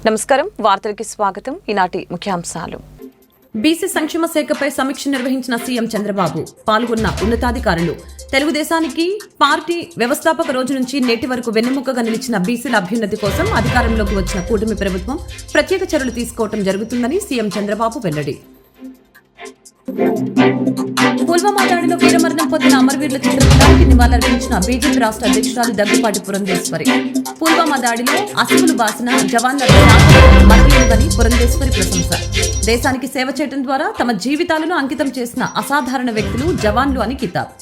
నమస్కారం, వార్తలకి స్వాగతం. ఈనాటి ముఖ్యాంశాలు. బీసీ సంక్షేమ శాఖపై సమీక్ష నిర్వహించిన సీఎం చంద్రబాబు. పాల్గొన్న ఉన్నతాధికారులు. తెలుగుదేశానికి పార్టీ వ్యవస్థాపక రోజు నుంచి నేటి వరకు వెన్నెముకగా నిలిచిన బీసీల అభ్యున్నతి కోసం అధికారంలోకి వచ్చిన కూటమి ప్రభుత్వం ప్రత్యేక చర్యలు తీసుకోవడం జరుగుతుందని సీఎం చంద్రబాబు వెల్లడి. పుల్వామా దాడిలో వీరమరణం పొందిన అమరవీరుల చిత్రపటానికి నివాళులర్పించిన బీజేపీ రాష్ట్ర అధ్యక్షురాలు దగ్గుపాటి పురంధేశ్వరి. పుల్వామా దాడిలో అసువులు బాసిన జవాన్ల మరణలేదని పురంధేశ్వరి ప్రశంస. దేశానికి సేవ చేయడం ద్వారా తమ జీవితాలను అంకితం చేసిన అసాధారణ వ్యక్తులు జవాన్లు అని కితాబ్.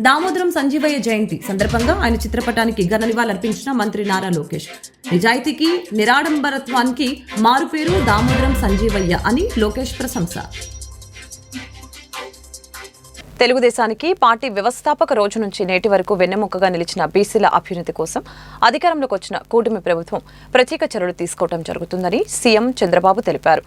దామోదరం సంజీవయ్య జయంతి సందర్భంగా ఆయన చిత్రపటానికి ఘన నివాళులర్పించిన మంత్రి నారా లోకేష్. నిజాయితీకి నిరాడంబరత్వానికి మారుపేరు దామోదరం సంజీవయ్య అని లోకేష్ ప్రశంస. తెలుగుదేశానికి పార్టీ వ్యవస్థాపక రోజు నుంచి నేటి వరకు వెన్నెముకగా నిలిచిన బీసీల అభ్యున్నతి కోసం అధికారంలోకి వచ్చిన కూటమి ప్రభుత్వం ప్రత్యేక చర్యలు తీసుకోవడం జరుగుతుందని సీఎం చంద్రబాబు తెలిపారు.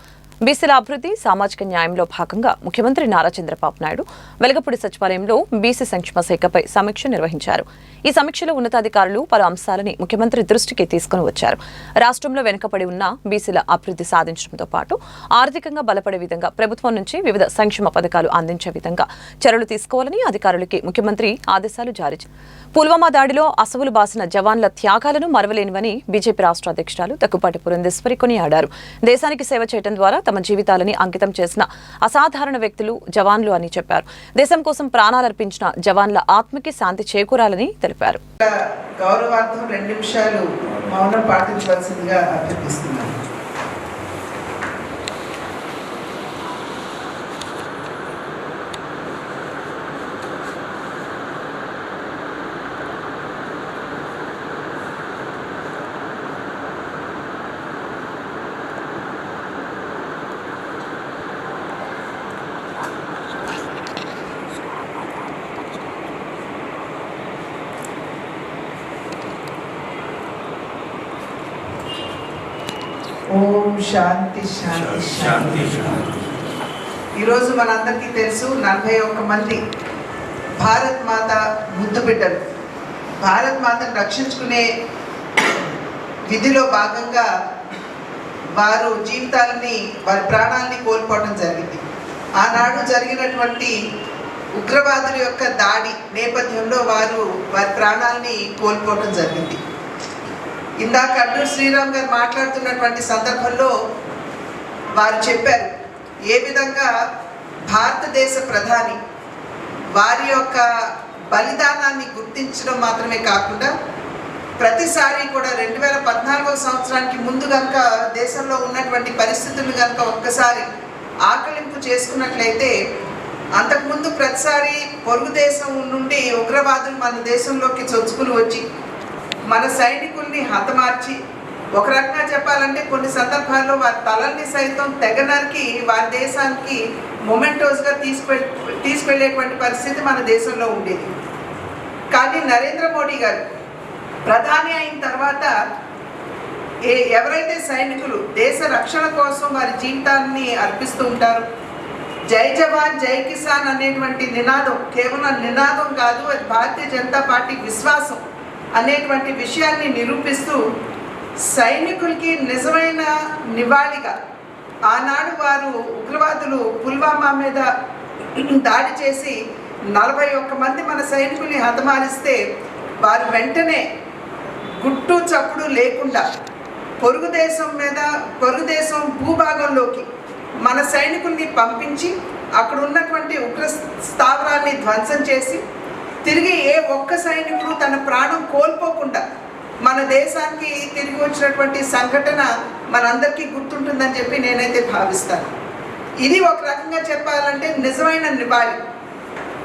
బీసీల అభివృద్ధి, సామాజిక న్యాయంలో భాగంగా ముఖ్యమంత్రి నారా చంద్రబాబు నాయుడు వెలగపూడి సచివాలయంలో బీసీ సంక్షేమ శాఖపై సమీక్ష నిర్వహించారు. ఈ సమీక్షలో ఉన్నతాధికారులు పలు అంశాలని ముఖ్యమంత్రి దృష్టికి తీసుకుని వచ్చారు. రాష్ట్రంలో వెనుకబడి ఉన్న బీసీల అభివృద్ధి సాధించడంతో పాటు ఆర్థికంగా బలపడే విధంగా ప్రభుత్వం నుంచి వివిధ సంక్షేమ పథకాలు అందించే విధంగా చర్యలు తీసుకోవాలని అధికారులకి ముఖ్యమంత్రి ఆదేశాలు జారీ చేశారు. పుల్వామా దాడిలో అసువులు బాసిన జవాన్ల త్యాగాలను మరవలేనివని బీజేపీ రాష్ట్ర అధ్యక్షురాలు దగ్గుపాటి పురంధేశ్వరి కొనియాడారు. దేశానికి సేవ చేయడం ద్వారా తమ జీవితాలని అంకితం చేసిన అసాధారణ వ్యక్తులు జవాన్లు అని చెప్పారు. దేశం కోసం ప్రాణాలర్పించిన జవాన్ల ఆత్మకి శాంతి చేకూరాలని తెలిపారు. గౌరవార్థం 2 నిమిషాలు మౌనం పాటించవలసిందిగా అభ్యర్థిస్తున్నాను. ఓం శాంతి శాంతి శాంతి. ఈరోజు మనందరికీ తెలుసు, 41 మంది భారత్ మాత ముద్దు బిడ్డలు భారత్ మాతను రక్షించుకునే విధిలో భాగంగా వారు జీవితాలని, వారి ప్రాణాలని కోల్పోవడం జరిగింది. ఆనాడు జరిగినటువంటి ఉగ్రవాదుల యొక్క దాడి నేపథ్యంలో వారి ప్రాణాలని కోల్పోవడం జరిగింది. ఇందాక అడ్డూరు శ్రీరామ్ గారు మాట్లాడుతున్నటువంటి సందర్భంలో వారు చెప్పారు ఏ విధంగా భారతదేశ ప్రధాని వారి యొక్క బలిదానాన్ని గుర్తించడం మాత్రమే కాకుండా ప్రతిసారి కూడా 2014 సంవత్సరానికి ముందు కనుక దేశంలో ఉన్నటువంటి పరిస్థితులు కనుక ఒక్కసారి ఆకలింపు చేసుకున్నట్లయితే అంతకుముందు ప్రతిసారి పొరుగు దేశం నుండి ఉగ్రవాదులు మన దేశంలోకి చొచ్చుకుని వచ్చి మన సైనికుల్ని హతమార్చి, ఒక రకంగా చెప్పాలంటే కొన్ని సందర్భాల్లో వారి తలల్ని సైతం తెగనరికి వారి దేశానికి మొమెంటోస్గా తీసుకెళ్లేటువంటి పరిస్థితి మన దేశంలో ఉండేది. కానీ నరేంద్ర మోడీ గారు ప్రధాని అయిన తర్వాత ఎవరైతే సైనికులు దేశ రక్షణ కోసం వారి జీవితాన్ని అర్పిస్తూ ఉంటారు, జై జవాన్ జై కిసాన్ అనేటువంటి నినాదం కేవలం నినాదం కాదు, అది భారతీయ జనతా పార్టీ విశ్వాసం అనేటువంటి విషయాన్ని నిరూపిస్తూ సైనికులకి నిజమైన నివాళిగా ఆనాడు వారు ఉగ్రవాదులు పుల్వామా మీద దాడి చేసి 41 మంది మన సైనికుల్ని హతమారిస్తే వారు వెంటనే గుట్టు చప్పుడు లేకుండా పొరుగు దేశం భూభాగంలోకి మన సైనికుల్ని పంపించి అక్కడ ఉన్నటువంటి ఉగ్ర స్థావరాన్ని ధ్వంసం చేసి తిరిగి ఏ ఒక్క సైనికుడు తన ప్రాణం కోల్పోకుండా మన దేశానికి తిరిగి వచ్చినటువంటి సంఘటన మనందరికీ గుర్తుంటుందని చెప్పి నేనైతే భావిస్తాను. ఇది ఒక రకంగా చెప్పాలంటే నిజమైన నివాళి.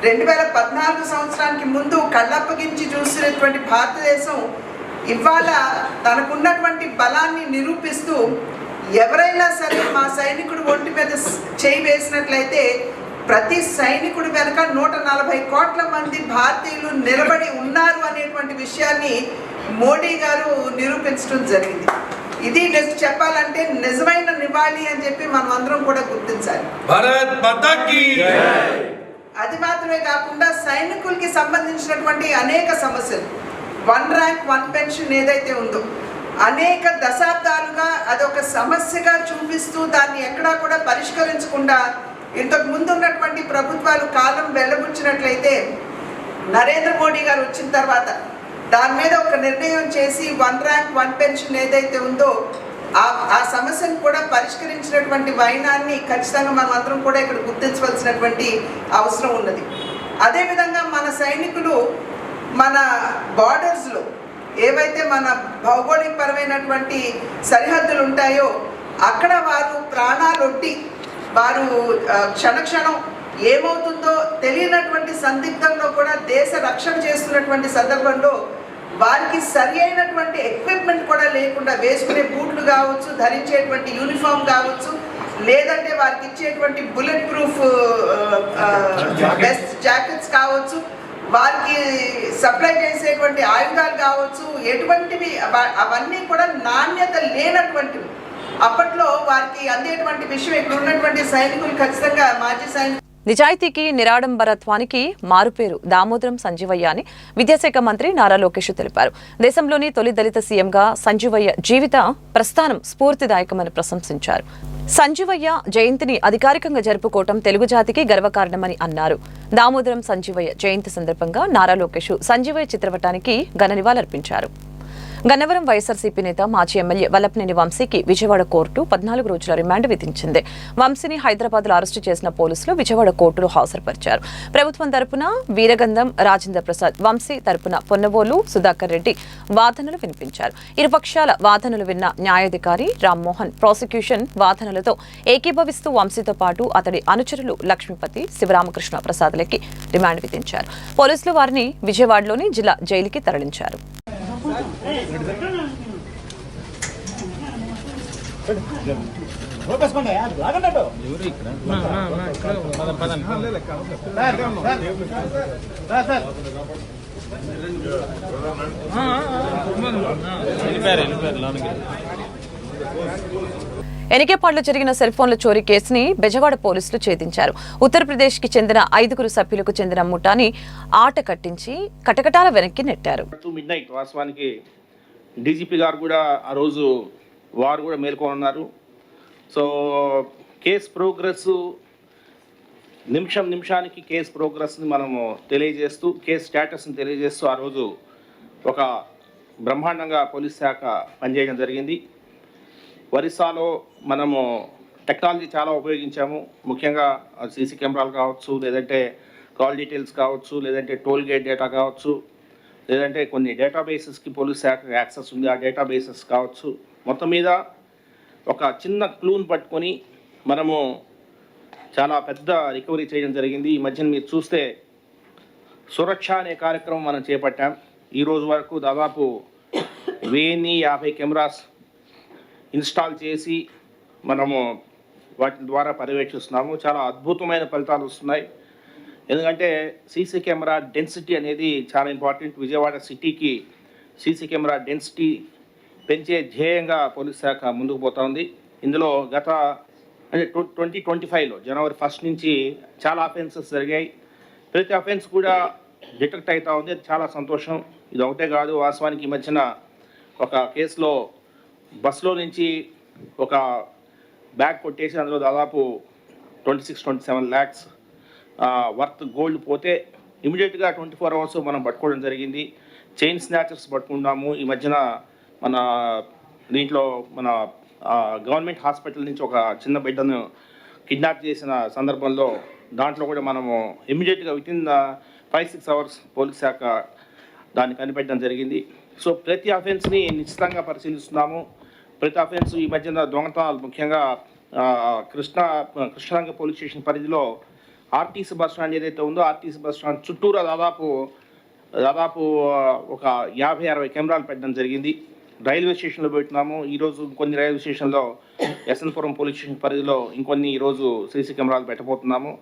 2014 సంవత్సరానికి ముందు కళ్ళప్పగించి చూసినటువంటి భారతదేశం ఇవాళ తనకున్నటువంటి బలాన్ని నిరూపిస్తూ ఎవరైనా సరే మా సైనికుడు ఒంటి మీద చేయి వేసినట్లయితే ప్రతి సైనికుడి వెనుక 140 కోట్ల మంది భారతీయులు నిలబడి ఉన్నారు అనేటువంటి విషయాన్ని మోడీ గారు నిరూపించడం జరిగింది. ఇది చెప్పాలంటే నిజమైన నివాళి అని చెప్పి మనం అందరం కూడా గుర్తించాలి. భారత్ మాతా కీ జై. అది మాత్రమే కాకుండా సైనికులకి సంబంధించినటువంటి అనేక సమస్యలు వన్ ర్యాంక్ వన్ పెన్షన్ ఏదైతే ఉందో అనేక దశాబ్దాలుగా అదొక సమస్యగా చూపిస్తూ దాన్ని ఎక్కడా కూడా పరిష్కరించకుండా ఇంతకు ముందు ఉన్నటువంటి ప్రభుత్వాలు కాలం వెల్లబుచ్చినట్లయితే నరేంద్ర మోడీ గారు వచ్చిన తర్వాత దాని మీద ఒక నిర్ణయం చేసి వన్ ర్యాంక్ వన్ పెన్షన్ ఏదైతే ఉందో ఆ సమస్యను కూడా పరిష్కరించినటువంటి వైనాన్ని ఖచ్చితంగా మనం అందరం కూడా ఇక్కడ గుర్తించవలసినటువంటి అవసరం ఉన్నది. అదేవిధంగా మన సైనికులు మన బార్డర్స్లో ఏవైతే మన భౌగోళికపరమైనటువంటి సరిహద్దులు ఉంటాయో అక్కడ వారు ప్రాణాలొడ్డి వారు క్షణక్షణం ఏమవుతుందో తెలియనటువంటి సందిగ్ధంలో కూడా దేశ రక్షణ చేస్తున్నటువంటి సందర్భంలో వారికి సరి అయినటువంటి ఎక్విప్మెంట్ కూడా లేకుండా వేసుకునే బూట్లు కావచ్చు, ధరించేటువంటి యూనిఫామ్ కావచ్చు, లేదంటే వారికి ఇచ్చేటువంటి బుల్లెట్ ప్రూఫ్ వెస్ట్ జాకెట్స్ కావచ్చు, వారికి సప్లై చేసేటువంటి ఆయుధాలు కావచ్చు, ఎటువంటివి అవన్నీ కూడా నాణ్యత లేనటువంటివి. అప్పట్లో వారికి అందేటువంటి విషయం ఇక్కడ ఉన్నటువంటి సైనికులు ఖచ్చితంగా మాజీ సైనికులు నిజాయితీకి నిరాడంబరత్వానికి మారుపేరు దామోదరం సంజీవయ్య అని విద్యాశాఖ మంత్రి నారా లోకేష్ తెలిపారు. దేశంలోని తొలి దళిత సీఎంగా సంజీవయ్య జీవిత ప్రస్థానం స్ఫూర్తిదాయకమని ప్రశంసించారు. సంజీవయ్య జయంతిని అధికారికంగా జరుపుకోవటం తెలుగు జాతికి గర్వకారణమని అన్నారు. దామోదరం సంజీవయ్య జయంతి సందర్భంగా నారా లోకేష్ సంజీవయ్య చిత్రపటానికి ఘన నివాళులర్పించారు. గన్నవరం వైఎస్ఆర్సీపీ నేత మాజీ ఎమ్మెల్యే వల్లభనేని వంశీకి విజయవాడ కోర్టు 14 రోజుల రిమాండ్ విధించింది. వంశీని హైదరాబాద్లో అరెస్టు చేసిన పోలీసులు విజయవాడ కోర్టులో హాజరుపరిచారు. ప్రభుత్వం తరపున వీరగంధం రాజేంద్ర ప్రసాద్, వంశీ తరపున పొన్నవోలు సుధాకర్ రెడ్డి వాదనలు వినిపించారు. ఇరుపక్షాల వాదనలు విన్న న్యాయాధికారి రామ్మోహన్ ప్రాసిక్యూషన్ వాదనలతో ఏకీభవిస్తూ వంశీతో పాటు అతడి అనుచరులు లక్ష్మీపతి, శివరామకృష్ణ ప్రసాద్లకి రిమాండ్ విధించారు. పోలీసులు వారిని విజయవాడలోని జిల్లా జైలుకి తరలించారు. ఎనికేపాడులో జరిగిన సెల్ ఫోన్ల చోరీ కేసుని బెజవాడ పోలీసులు ఛేదించారు. ఉత్తరప్రదేశ్ కి చెందిన 5 సభ్యులకు చెందిన ముఠాని ఆట కట్టించి కటకటాల వెనక్కి నెట్టారు. వాస్తవానికి డీజీపీ గారు కూడా ఆ రోజు వారు కూడా మేల్కొన్నారు. సో కేసు ప్రోగ్రెస్ నిమిషానికి కేసు ప్రోగ్రెస్ని మనము తెలియజేస్తూ కేసు స్టేటస్ని తెలియజేస్తూ ఆ రోజు ఒక బ్రహ్మాండంగా పోలీస్ శాఖ పనిచేయడం జరిగింది. ఒరిస్సాలో మనము టెక్నాలజీ చాలా ఉపయోగించాము. ముఖ్యంగా సీసీ కెమెరాలు కావచ్చు, లేదంటే కాల్ డీటెయిల్స్ కావచ్చు, లేదంటే టోల్ గేట్ డేటా కావచ్చు, లేదంటే కొన్ని డేటాబేసెస్కి పోలీస్ శాఖ యాక్సెస్ ఉంది, ఆ డేటాబేసెస్ కావచ్చు. మొత్తం మీద ఒక చిన్న క్లూని పట్టుకొని మనము చాలా పెద్ద రికవరీ చేయడం జరిగింది. ఈ మధ్యన మీరు చూస్తే సురక్ష అనే కార్యక్రమం మనం చేపట్టాం. ఈరోజు వరకు దాదాపు 1050 కెమెరాస్ ఇన్స్టాల్ చేసి మనము వాటి ద్వారా పర్యవేక్షిస్తున్నాము. చాలా అద్భుతమైన ఫలితాలు వస్తున్నాయి. ఎందుకంటే సీసీ కెమెరా డెన్సిటీ అనేది చాలా ఇంపార్టెంట్. విజయవాడ సిటీకి సీసీ కెమెరా డెన్సిటీ పెంచే ధ్యేయంగా పోలీస్ శాఖ ముందుకు పోతా ఉంది. ఇందులో గత 2025లో జనవరి 1 నుంచి చాలా అఫెన్సెస్ జరిగాయి. ప్రతి అఫెన్స్ కూడా డిటెక్ట్ అవుతూ ఉంది. అది చాలా సంతోషం. ఇది ఒకటే కాదు, వాస్తవానికి ఈ మధ్యన ఒక కేసులో బస్సులో నుంచి ఒక బ్యాగ్ కొట్టేసి అందులో దాదాపు 26-27 lakhs వర్త్ గోల్డ్ పోతే ఇమీడియట్గా 24 hours మనం పట్టుకోవడం జరిగింది. చైన్ స్నాచర్స్ పట్టుకున్నాము. ఈ మధ్యన మన దీంట్లో మన గవర్నమెంట్ హాస్పిటల్ నుంచి ఒక చిన్న బిడ్డను కిడ్నాప్ చేసిన సందర్భంలో దాంట్లో కూడా మనము ఇమీడియట్గా వితిన్ 5-6 hours పోలీస్ శాఖ దాన్ని కనిపెట్టడం జరిగింది. సో ప్రతి అఫెన్స్ని నిశ్చితంగా పరిశీలిస్తున్నాము. ప్రతి అఫెన్స్ ఈ మధ్యన దొంగతనాలు ముఖ్యంగా కృష్ణాంగ పోలీస్ స్టేషన్ పరిధిలో ఆర్టీసీ బస్ స్టాండ్ ఏదైతే ఉందో ఆర్టీసీ బస్ స్టాండ్ చుట్టూరా దాదాపు ఒక 50-60 కెమెరాలు పెట్టడం జరిగింది. రైల్వే స్టేషన్లో పెడుతున్నాము. ఈరోజు కొన్ని రైల్వే స్టేషన్లో ఎస్ఎన్పురం పోలీస్ స్టేషన్ పరిధిలో ఇంకొన్ని ఈరోజు సీసీ కెమెరాలు పెట్టబోతున్నాము.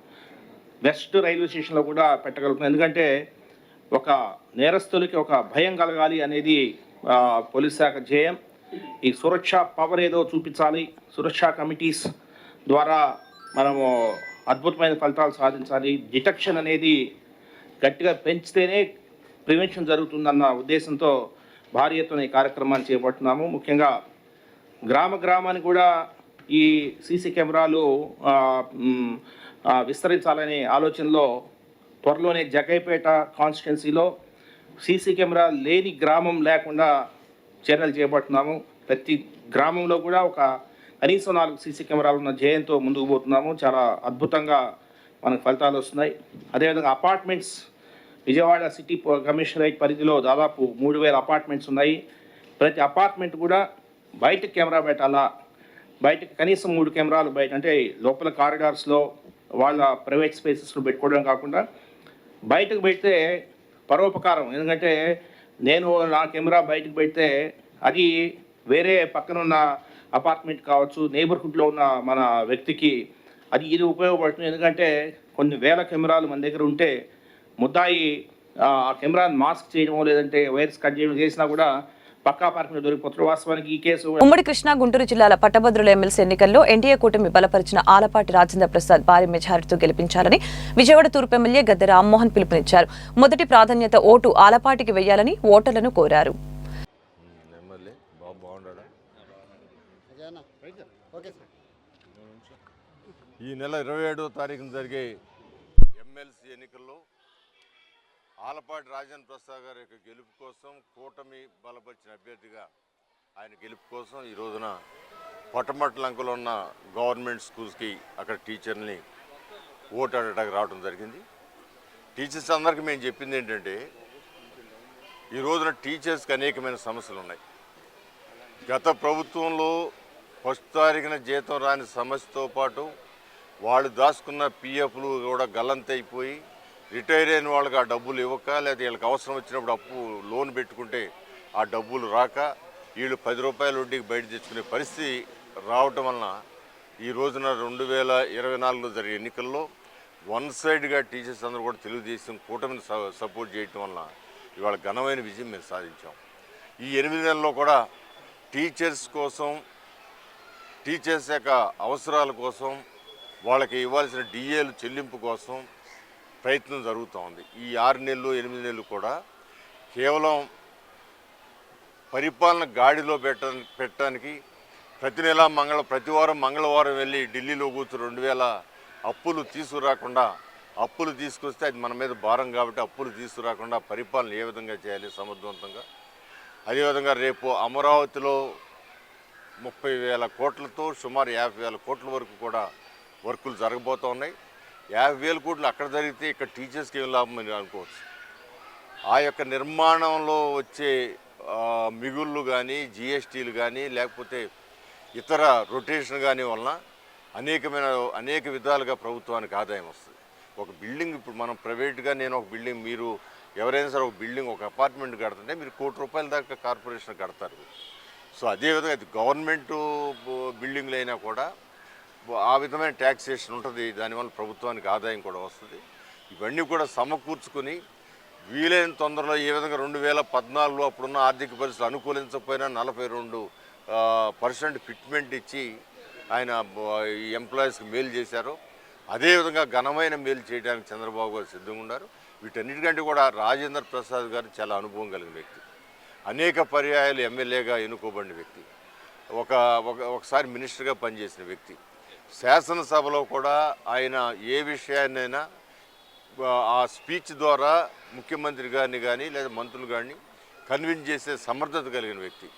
వెస్ట్ రైల్వే స్టేషన్లో కూడా పెట్టగలుగుతున్నాం. ఎందుకంటే ఒక నేరస్తులకి ఒక భయం కలగాలి అనేది పోలీస్ శాఖ ధ్యేయం. ఈ సురక్ష పవర్ ఏదో చూపించాలి. సురక్షా కమిటీస్ ద్వారా మనము అద్భుతమైన ఫలితాలు సాధించాలి. డిటెక్షన్ అనేది గట్టిగా పెంచితేనే ప్రివెన్షన్ జరుగుతుందన్న ఉద్దేశంతో భారీ ఎత్తున ఈ కార్యక్రమాన్ని చేపడుతున్నాము. ముఖ్యంగా గ్రామానికి కూడా ఈ సీసీ కెమెరాలు విస్తరించాలనే ఆలోచనలో త్వరలోనే జగైపేట కాన్స్టిట్యున్సీలో సీసీ కెమెరా లేని గ్రామం లేకుండా చర్యలు చేపడుతున్నాము. ప్రతి గ్రామంలో కూడా ఒక కనీసం 4 సీసీ కెమెరాలు ఉన్న ధ్యేయంతో ముందుకు పోతున్నాము. చాలా అద్భుతంగా మనకు ఫలితాలు వస్తున్నాయి. అదేవిధంగా అపార్ట్మెంట్స్, విజయవాడ సిటీ కమిషనరేట్ పరిధిలో దాదాపు 3000 అపార్ట్మెంట్స్ ఉన్నాయి. ప్రతి అపార్ట్మెంట్ కూడా బయటకు కెమెరా పెట్టాలా, బయటకు కనీసం 3 కెమెరాలు బయట, అంటే లోపల కారిడార్స్లో వాళ్ళ ప్రైవేట్ స్పేసెస్లో పెట్టుకోవడం కాకుండా బయటకు పెడితే పరోపకారం. ఎందుకంటే నేను నా కెమెరా బయటకు పెడితే అది వేరే పక్కనున్న అపార్ట్మెంట్ కావచ్చు, నేబర్హుడ్లో ఉన్న మన వ్యక్తికి ఇది ఉపయోగపడుతుంది. ఎందుకంటే కొన్ని వేల కెమెరాలు మన దగ్గర ఉంటే ముద్దాయి ఆ కెమెరాని మాస్క్ చేయడమో లేదంటే వైర్స్ కట్ చేయడం చేసినా కూడా పక్కా పార్కింగ్ దొరికిపోతారు. వాస్తవానికి ఈ కేసు ఉమ్మడి కృష్ణా గుంటూరు జిల్లాల పట్టభద్రుల ఎమ్మెల్సీ ఎన్నికల్లో ఎన్డీఏ కూటమి బలపరిచిన ఆలపాటి రాజేంద్ర ప్రసాద్ భారీ మెజారిటీతో గెలిపించాలని విజయవాడ తూర్పు ఎమ్మెల్యే గద్దె రామ్మోహన్ పిలుపునిచ్చారు. మొదటి ప్రాధాన్యత ఓటు ఆలపాటికి వేయాలని ఓటర్లను కోరారు. ఈ నెల 27వ తారీఖున జరిగే ఎమ్మెల్సీ ఎన్నికల్లో ఆలపాటి రాజేంద్ర ప్రసాద్ గారి యొక్క గెలుపు కోసం కూటమి బలపరిచిన అభ్యర్థిగా ఆయన గెలుపు కోసం ఈ రోజున పట్టమట్లంకలో ఉన్న గవర్నమెంట్ స్కూల్స్కి అక్కడ టీచర్ని ఓటు అడగడానికి రావడం జరిగింది. టీచర్స్ అందరికీ మేము చెప్పింది ఏంటంటే ఈ రోజున టీచర్స్కి అనేకమైన సమస్యలు ఉన్నాయి. గత ప్రభుత్వంలో ఫస్ట్ తారీఖున జీతం రాని సమస్యతో పాటు వాళ్ళు దాచుకున్న పిఎఫ్లు కూడా గల్లంతైపోయి రిటైర్ అయిన వాళ్ళకి ఆ డబ్బులు ఇవ్వక, లేదా వీళ్ళకి అవసరం వచ్చినప్పుడు లోన్ పెట్టుకుంటే ఆ డబ్బులు రాక వీళ్ళు 10 రూపాయల వడ్డీకి బయట తెచ్చుకునే పరిస్థితి రావటం వలన ఈ రోజున 2024లో జరిగే ఎన్నికల్లో వన్ సైడ్గా టీచర్స్ అందరూ కూడా తెలుగుదేశం కూటమిని సపోర్ట్ చేయటం వలన ఇవాళ ఘనమైన విజయం మేము సాధించాం. ఈ 8 నెలల్లో కూడా టీచర్స్ కోసం, టీచర్స్ యొక్క అవసరాల కోసం, వాళ్ళకి ఇవ్వాల్సిన డిఏలు చెల్లింపు కోసం ప్రయత్నం జరుగుతూ ఉంది. ఈ 6 నెలలు 8 నెలలు కూడా కేవలం పరిపాలన గాడిలో పెట్టడానికి ప్రతి వారం మంగళవారం వెళ్ళి ఢిల్లీలో కూర్చుని 2000 అప్పులు తీసుకురాకుండా, అప్పులు తీసుకొస్తే అది మన మీద భారం కాబట్టి అప్పులు తీసుకురాకుండా పరిపాలన ఏ విధంగా చేయాలి సమర్థవంతంగా. అదేవిధంగా రేపు అమరావతిలో 30,000 కోట్లతో సుమారు 50,000 కోట్ల వరకు కూడా వర్కులు జరగబోతూ ఉన్నాయి. 50,000 కోట్లు అక్కడ జరిగితే ఇక్కడ టీచర్స్కి ఏం లాభం అని అనుకోవచ్చు. ఆ యొక్క నిర్మాణంలో వచ్చే మిగుళ్ళు కానీ, జిఎస్టీలు కానీ, లేకపోతే ఇతర రొటేషన్ కానీ వలన అనేక విధాలుగా ప్రభుత్వానికి ఆదాయం వస్తుంది. ఒక బిల్డింగ్, ఇప్పుడు మనం ప్రైవేట్గా నేను ఒక బిల్డింగ్, మీరు ఎవరైనా సరే ఒక బిల్డింగ్, ఒక అపార్ట్మెంట్ కడుతుంటే మీరు ₹1,00,00,000 దాకా కార్పొరేషన్ కడతారు. సో అదేవిధంగా అది గవర్నమెంట్ బిల్డింగ్లు అయినా కూడా ఆ విధమైన ట్యాక్సేషన్ ఉంటుంది. దానివల్ల ప్రభుత్వానికి ఆదాయం కూడా వస్తుంది. ఇవన్నీ కూడా సమకూర్చుకొని వీలైన తొందరలో ఏ విధంగా 2014లో అప్పుడున్న ఆర్థిక పరిస్థితులు అనుకూలించకపోయినా 42% ఫిట్మెంట్ ఇచ్చి ఆయన ఈ ఎంప్లాయీస్కి మేలు చేశారు. అదేవిధంగా ఘనమైన మేలు చేయడానికి చంద్రబాబు గారు సిద్ధంగా ఉన్నారు. వీటన్నిటికంటే కూడా రాజేంద్ర ప్రసాద్ గారు చాలా అనుభవం కలిగిన వ్యక్తి, అనేక పర్యాయాలు ఎమ్మెల్యేగా ఎన్నుకోబడిన వ్యక్తి, ఒకసారి మినిస్టర్గా పనిచేసిన వ్యక్తి. శాసనసభలో కూడా ఆయన ఏ విషయాన్నైనా ఆ స్పీచ్ ద్వారా ముఖ్యమంత్రి గారిని కానీ లేదా మంత్రులు కానీ కన్విన్స్ చేసే సమర్థత కలిగిన వ్యక్తి.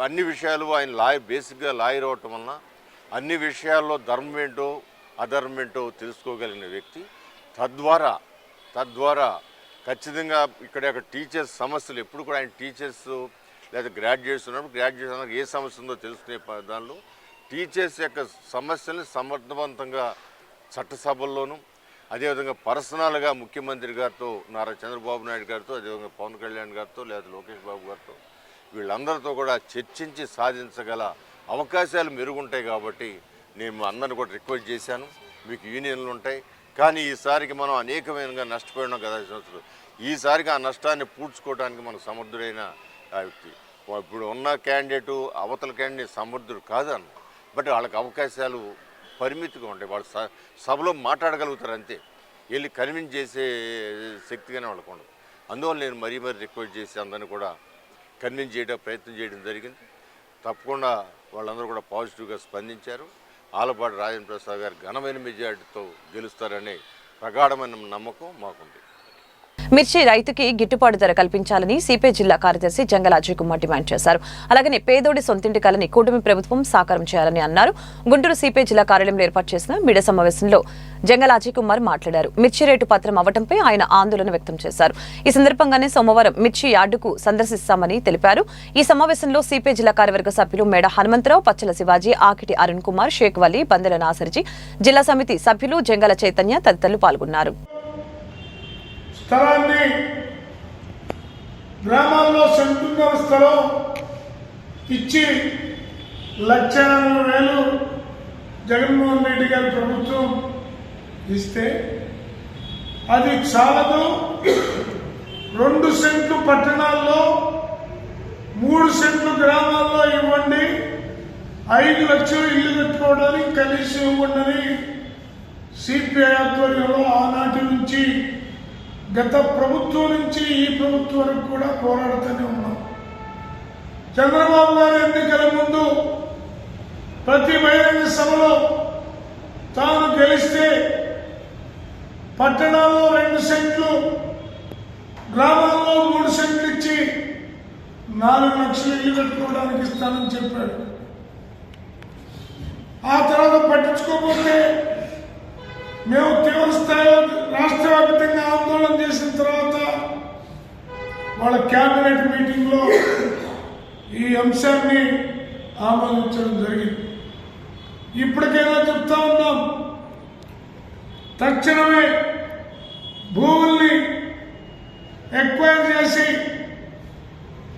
అన్ని విషయాలు ఆయన బేసిక్గా లాయర్ అవటం వలన అన్ని విషయాల్లో ధర్మం ఏంటో అధర్మం ఏంటో తెలుసుకోగలిగిన వ్యక్తి. తద్వారా ఖచ్చితంగా ఇక్కడ టీచర్స్ సమస్యలు ఎప్పుడు కూడా ఆయన టీచర్స్ లేదా గ్రాడ్యుయేట్స్ ఉన్నప్పుడు గ్రాడ్యుయేట్స్ ఏ సమస్య ఉందో తెలుసుకునే దానిలో టీచర్స్ యొక్క సమస్యల్ని సమర్థవంతంగా చట్టసభల్లోనూ, అదేవిధంగా పర్సనల్గా ముఖ్యమంత్రి గారితో, నారా చంద్రబాబు నాయుడు గారితో, అదేవిధంగా పవన్ కళ్యాణ్ గారితో లేదా లోకేష్ బాబు గారితో వీళ్ళందరితో కూడా చర్చించి సాధించగల అవకాశాలు మెరుగుంటాయి. కాబట్టి నేను అందరిని కూడా రిక్వెస్ట్ చేశాను, మీకు యూనియన్లు ఉంటాయి కానీ ఈసారికి మనం అనేకమైన నష్టపోయినాం కదా సంవత్సరాలు. ఈసారికి ఆ నష్టాన్ని పూడ్చుకోవడానికి మనకు సమర్థుడైన వ్యక్తి. ఇప్పుడు ఉన్న క్యాండిడేటు అవతల క్యాండిడేట్ సమర్థుడు కాదన్న, బట్ వాళ్ళకి అవకాశాలు పరిమితిగా ఉంటాయి. వాళ్ళు సభలో మాట్లాడగలుగుతారు అంతే, వెళ్ళి కన్విన్స్ చేసే శక్తిగానే వాళ్ళకు ఉండదు. అందువల్ల నేను మరీ రిక్వెస్ట్ చేసి అందరినీ కూడా కన్విన్స్ చేయడం ప్రయత్నం చేయడం జరిగింది. తప్పకుండా వాళ్ళందరూ కూడా పాజిటివ్గా స్పందించారు. ఆలపాటి రాజేంద్ర ప్రసాద్ గారు ఘనమైన మెజారిటీతో గెలుస్తారనే ప్రగాఢమైన నమ్మకం మాకుంది. మిర్చి రైతుకి గిట్టుబాటు ధర కల్పించాలని సిపిఐ జిల్లా కార్యదర్శి జంగల అజయ్ కుమార్ డిమాండ్ చేశారు. అలాగనే పేదోడి సొంతింటి కలని కూటమి ప్రభుత్వం సాకారం చేయాలని అన్నారు. గుంటూరు సిపిఐ జిల్లా కార్యాలయంలో ఏర్పాటు చేసిన మీడియా సమావేశంలో జంగల అజయ్ కుమార్ మాట్లాడారు. మిర్చి రేటు పత్రం అవ్వడంపై ఆయన ఆందోళన వ్యక్తం చేశారు. ఈ సందర్భంగానే సోమవారం మిర్చి యార్డుకు సందర్శిస్తామని తెలిపారు. ఈ సమావేశంలో సిపిఐ జిల్లా కార్యవర్గ సభ్యులు మేడ హనుమంతరావు, పచ్చల శివాజీ, ఆకిటి అరుణ్ కుమార్, షేక్ వలీ, బందెల నాసర్జీ, జిల్లా సమితి సభ్యులు జంగల చైతన్య తదితరులు పాల్గొన్నారు. స్థలాన్ని గ్రామాల్లో సెంటున్నర స్థలం ఇచ్చి 1,40,000 జగన్మోహన్ రెడ్డి గారి ప్రభుత్వం ఇస్తే అది చాలదు. 2 సెంట్లు పట్టణాల్లో, 3 సెంట్లు గ్రామాల్లో ఇవ్వండి, 5 లక్షలు ఇల్లు కట్టుకోవడానికి కనీసం ఇవ్వండి. సిపిఐ ఆధ్వర్యంలో ఆనాటి నుంచి గత ప్రభుత్వం నుంచి ఈ ప్రభుత్వం వరకు కూడా పోరాడుతూనే ఉన్నాం. చంద్రబాబు గారు ఎన్నికల ముందు ప్రతి బహిరంగ సభలో తాను గెలిస్తే పట్టణాల్లో 2 సెంట్లు, గ్రామాల్లో 3 సెంట్లు ఇచ్చి 4 లక్షలు ఇల్లు కట్టుకోవడానికి ఇస్తానని చెప్పాడు. ఆ తర్వాత పట్టించుకోకపోతే మేము తీవ్ర స్థాయిలో రాష్ట్ర వ్యాప్తంగా ఆందోళన చేసిన తర్వాత వాళ్ళ క్యాబినెట్ మీటింగ్లో ఈ అంశాన్ని ఆమోదించడం జరిగింది. ఇప్పటికైనా చెప్తా ఉన్నాం, తక్షణమే భూముల్ని ఎక్వైర్ చేసి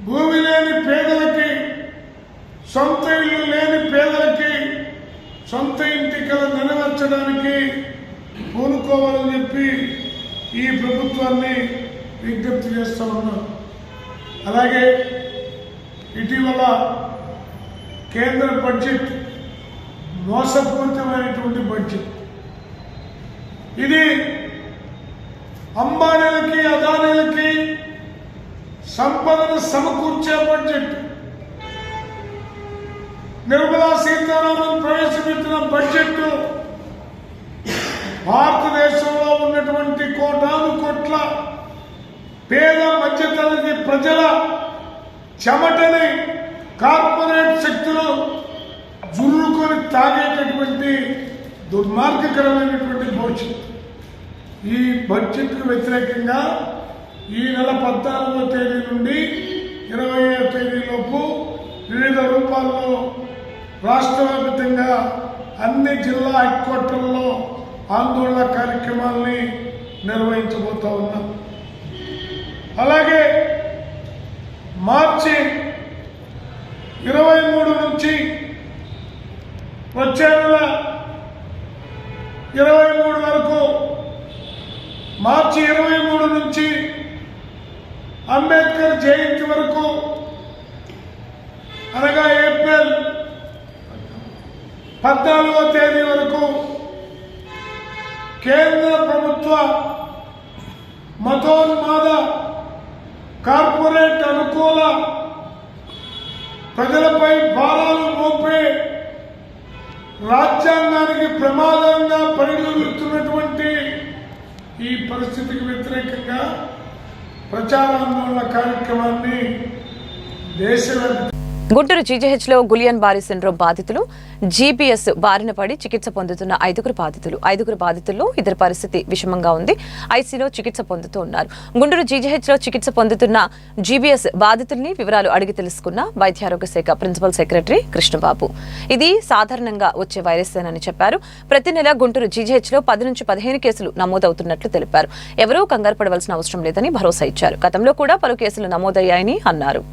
భూమి లేని పేదలకి, సొంత ఇల్లు లేని పేదలకి సొంత ఇంటి కల నెరవేర్చడానికి పూనుకోవాలని చెప్పి ఈ ప్రభుత్వాన్ని విజ్ఞప్తి చేస్తూ ఉన్నాం. అలాగే ఇటీవల కేంద్ర బడ్జెట్ మోసపూరితమైనటువంటి బడ్జెట్. ఇది అంబానీలకి, అదానీలకి సంపదను సమకూర్చే బడ్జెట్. నిర్మలా సీతారామన్ ప్రవేశపెట్టిన బడ్జెట్ భారతదేశంలో ఉన్నటువంటి కోటాను కోట్ల పేద మధ్యతరగతి ప్రజల చెమటని కార్పొరేట్ శక్తులు జుర్రుకొని తాగేటటువంటి దుర్మార్గకరమైనటువంటి బడ్జెట్. ఈ బడ్జెట్కు వ్యతిరేకంగా ఈ నెల 14వ తేదీ నుండి 20వ తేదీలోపు వివిధ రూపాల్లో రాష్ట్ర వ్యాప్తంగా అన్ని జిల్లా హెడ్క్వార్టర్లలో ఆందోళన కార్యక్రమాల్ని నిర్వహించబోతా ఉన్నాం. అలాగే మార్చి 23 నుంచి వచ్చే నెల 23 వరకు, మార్చి 23 నుంచి అంబేద్కర్ జయంతి వరకు, అనగా ఏప్రిల్ 14వ తేదీ వరకు కేంద్ర ప్రభుత్వ మతోన్మాద కార్పొరేట్ అనుకూల ప్రజలపై భారాలు మోపే రాజ్యాంగానికి ప్రమాదంగా పరిగణిస్తున్నటువంటి ఈ పరిస్థితికి వ్యతిరేకంగా ప్రచారాందోళన కార్యక్రమాన్ని దేశవ్యాప్తంగా గుంటూరు జీజీహెచ్లో గులియన్ బారీ సిండ్రోమ్ బాధితులు జీబీఎస్ బారిన పడి చికిత్స పొందుతున్న 5 బాధితులు. 5 బాధితుల్లో 2 పరిస్థితి విషమంగా ఉంది. ఐసీలో చికిత్స పొందుతూ ఉన్నారు. గుంటూరు జీజీహెచ్లో చికిత్స పొందుతున్న జీబీఎస్ బాధితుల్ని వివరాలు అడిగి తెలుసుకున్న వైద్యారోగ్య శాఖ ప్రిన్సిపల్ సెక్రటరీ కృష్ణబాబు. ఇది సాధారణంగా వచ్చే వైరస్సేనని చెప్పారు. ప్రతి నెల గుంటూరు జీజీహెచ్లో 10 నుంచి 15 కేసులు నమోదవుతున్నట్లు తెలిపారు. ఎవరూ కంగారు పడవలసిన అవసరం లేదని భరోసా ఇచ్చారు. గతంలో కూడా పలు కేసులు నమోదయ్యాయని అన్నారు.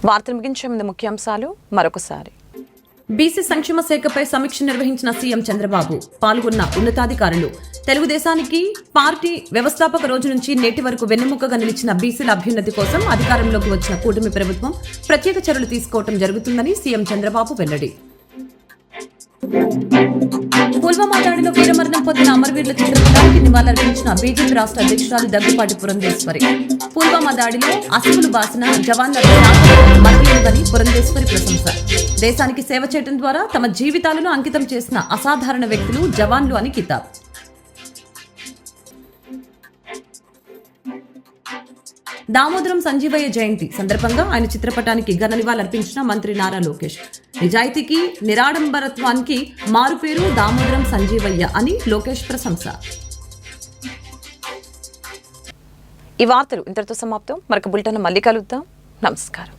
వార్తలు ముగించే ముందు ముఖ్యాంశాలు మరొకసారి. బీసీ సంక్షేమ శాఖపై సమీక్ష నిర్వహించిన సీఎం చంద్రబాబు, పాల్గొన్న ఉన్నతాధికారులు. తెలుగుదేశానికి పార్టీ వ్యవస్థాపక రోజు నుంచి నేటి వరకు వెన్నెముకగా నిలిచిన బీసీల అభ్యున్నతి కోసం అధికారంలోకి వచ్చిన కూటమి ప్రభుత్వం ప్రత్యేక చర్యలు తీసుకోవడం జరుగుతుందని సీఎం చంద్రబాబు వెల్లడి. పుల్వామా దాడిలో వీరమరణం పొందిన అమరవీరుల చిత్రపటానికి నివాళులర్పించిన బీజేపీ రాష్ట్ర అధ్యక్షురాలు దగ్గుపాటి పురంధేశ్వరి. పుల్వామా దాడిలో అసువులు బాసిన జవాన్ల మరణలేదని పురంధేశ్వరి ప్రశంస. దేశానికి సేవ చేయడం ద్వారా తమ జీవితాలను అంకితం చేసిన అసాధారణ వ్యక్తులు జవాన్లు అని కితాబ్. దామోదరం సంజీవయ్య జయంతి సందర్భంగా ఆయన చిత్రపటానికి ఘన నివాళులర్పించిన మంత్రి నారా లోకేష్. నిజాయితీకి నిరాడంబరత్వానికి మారుపేరు దామోదరం సంజీవయ్య అని లోకేష్ ప్రశంస. ఈ వార్తలు ఇంతటితో సమాప్తం. మరొక బులెటిన్ మళ్ళీ కలుద్దాం. నమస్కారం.